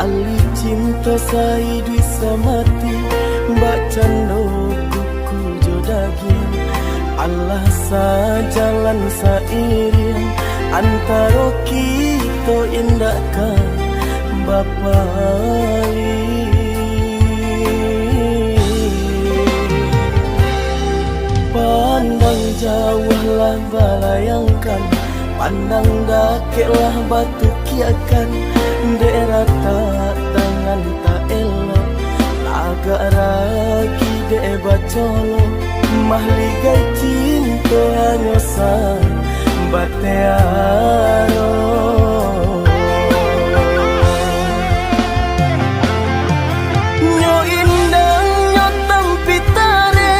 tali cinta saidu samati mbak cando kuku jodagin Allah sajalan sairing antara kita indahkan bapali pandang jauhlah balayangkan pandang dakeklah batu kiakan daerah tak tangan tak elok agak ragi de bacolo mahligai cinta hanya sang batearo nyo indang nyo tampitare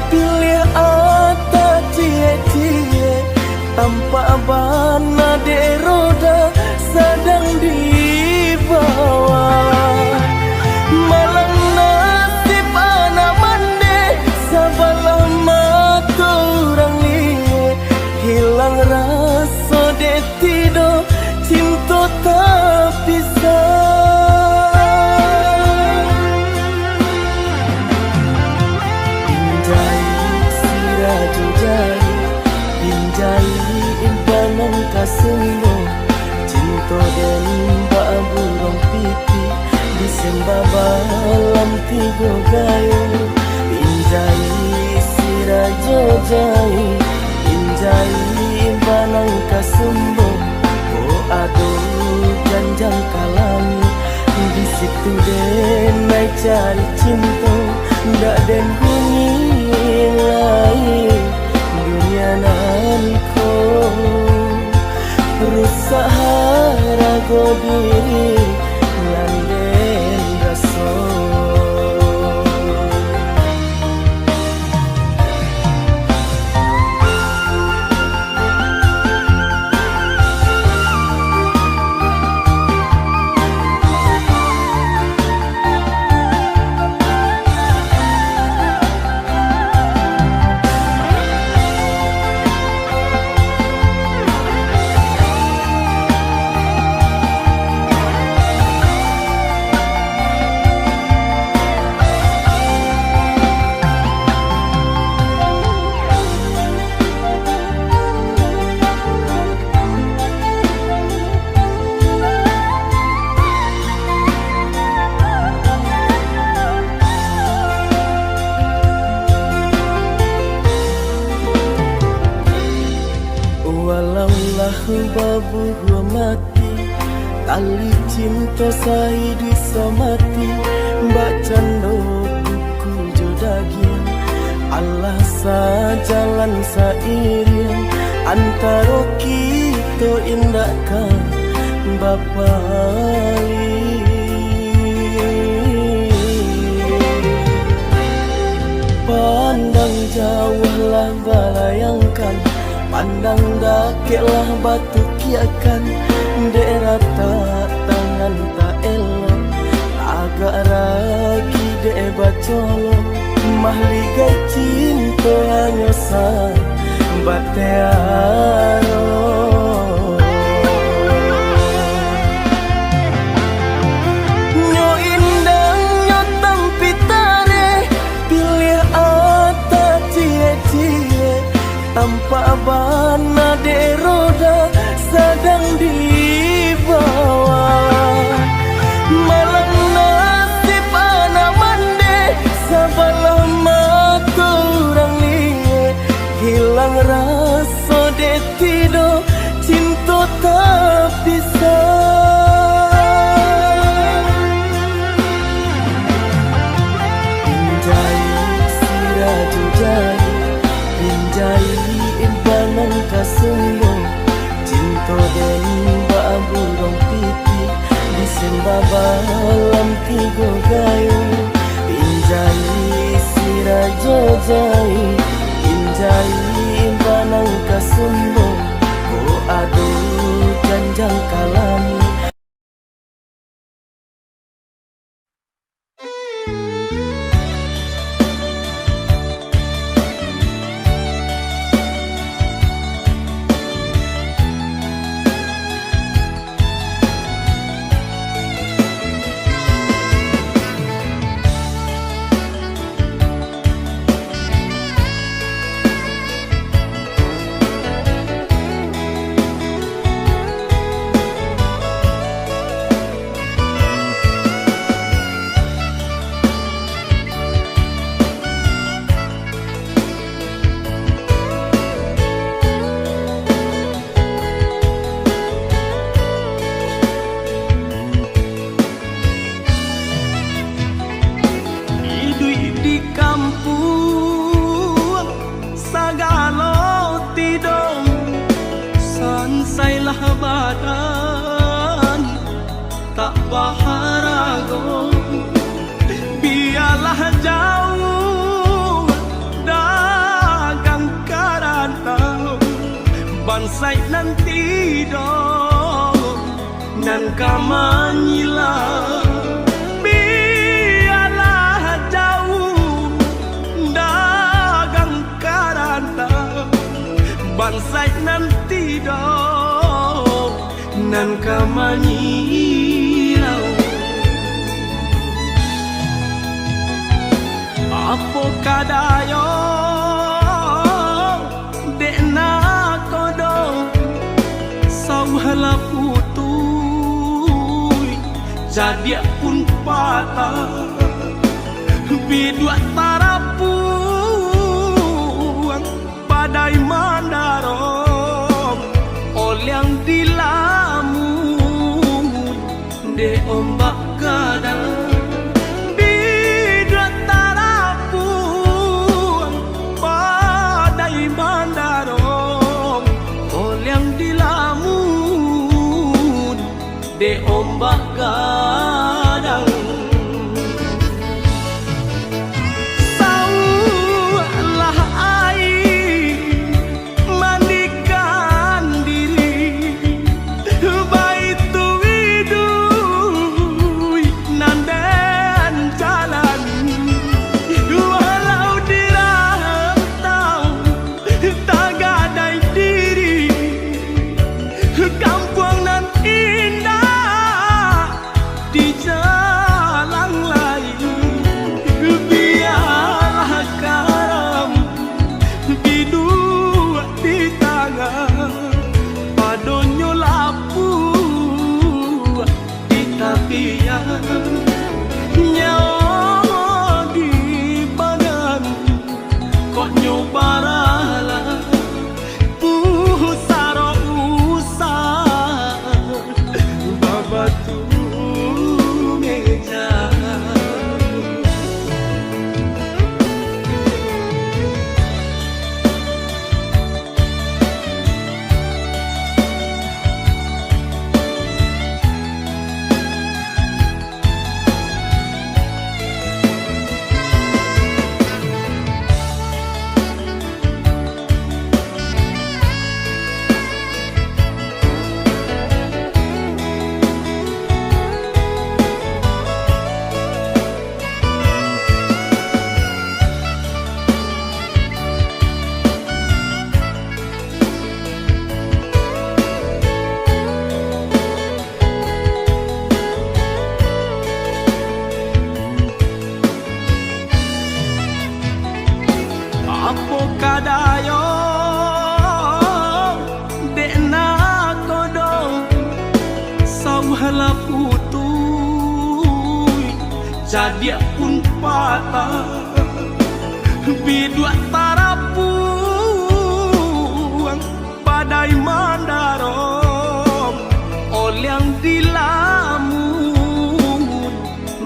pilih ata cie-cie tanpa bana de roda sedang di bawah malang nasib anak mande sabalah mata orang liye hilang rasa de tido cinta tak bisa pinjai siraju jai pinjai imbanan kasumbo cinta dan burung pipi disembah balam tiga gayo pinjai sirajo jai pinjai banang kasumbo oh aduh janjang kalami di situ den naik cari cinta ndak den bunyi lain dunia nanko rusak harago diri landen raso babu gua mati tali cinta saidu samati mbak cando kuku jodagin Allah sajalan sairing antara kita indahkan bapali pandang jauhlah balayangkan pandang dakeklah batu kiakan daerah tak tangan tak elok agak ragi de bacolo mahligai cinta hanya sang batearo nyo indang nyo tampitare pilih ata cie-cie tanpa bana de roda sedang di bawah malang nasib anak mande sabalah mata orang liye hilang rasa de tido cinta tak bisa pinjai siraju jai pinjai imbanan kasumbo cinta dan burung pipi disembah balam tiga gayo pinjai sirajo jai pinjai banang kasumbo oh aduh janjang kalami kamanyila biarlah jauh dagang karanta bansai nanti dong nan kamanyila apa kadayo dekna kodong sauhala putui jadi pun patah bidua tarapuang badai mandarong olyang dilamun de ombak gadang bidua tarapuang badai mandarong olyang dilamun de ombak gadang saulah air mandikan diri baitu widui nandan jalan walau dirantau tak gadai diri kampung nan indah di jalan lain biarlah karam bidua di tangan padonyo lapu di tapian nyawa di badan kok nyobaralah pusaro usah babatu meja apa kadayo dekna kodong sauhala putui jadi pun patah bidua tarapuang badai mandarong olyang dilamun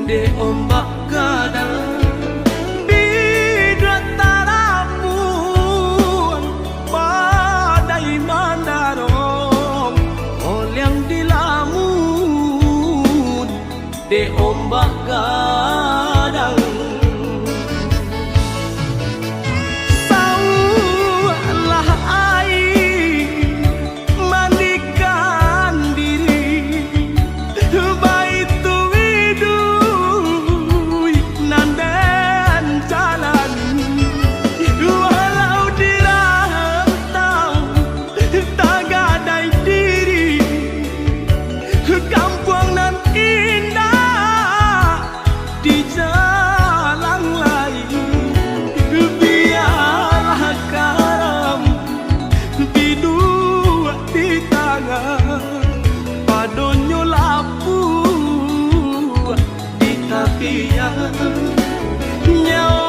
de ombak gadang de ombak gadang saulah air mandikan diri baitu widui nandan jalan walau dirantau tak gadai diri kampung nan indah di jalan lain biarlah karam bidua di tangan padonyo lapu di tapian nyawa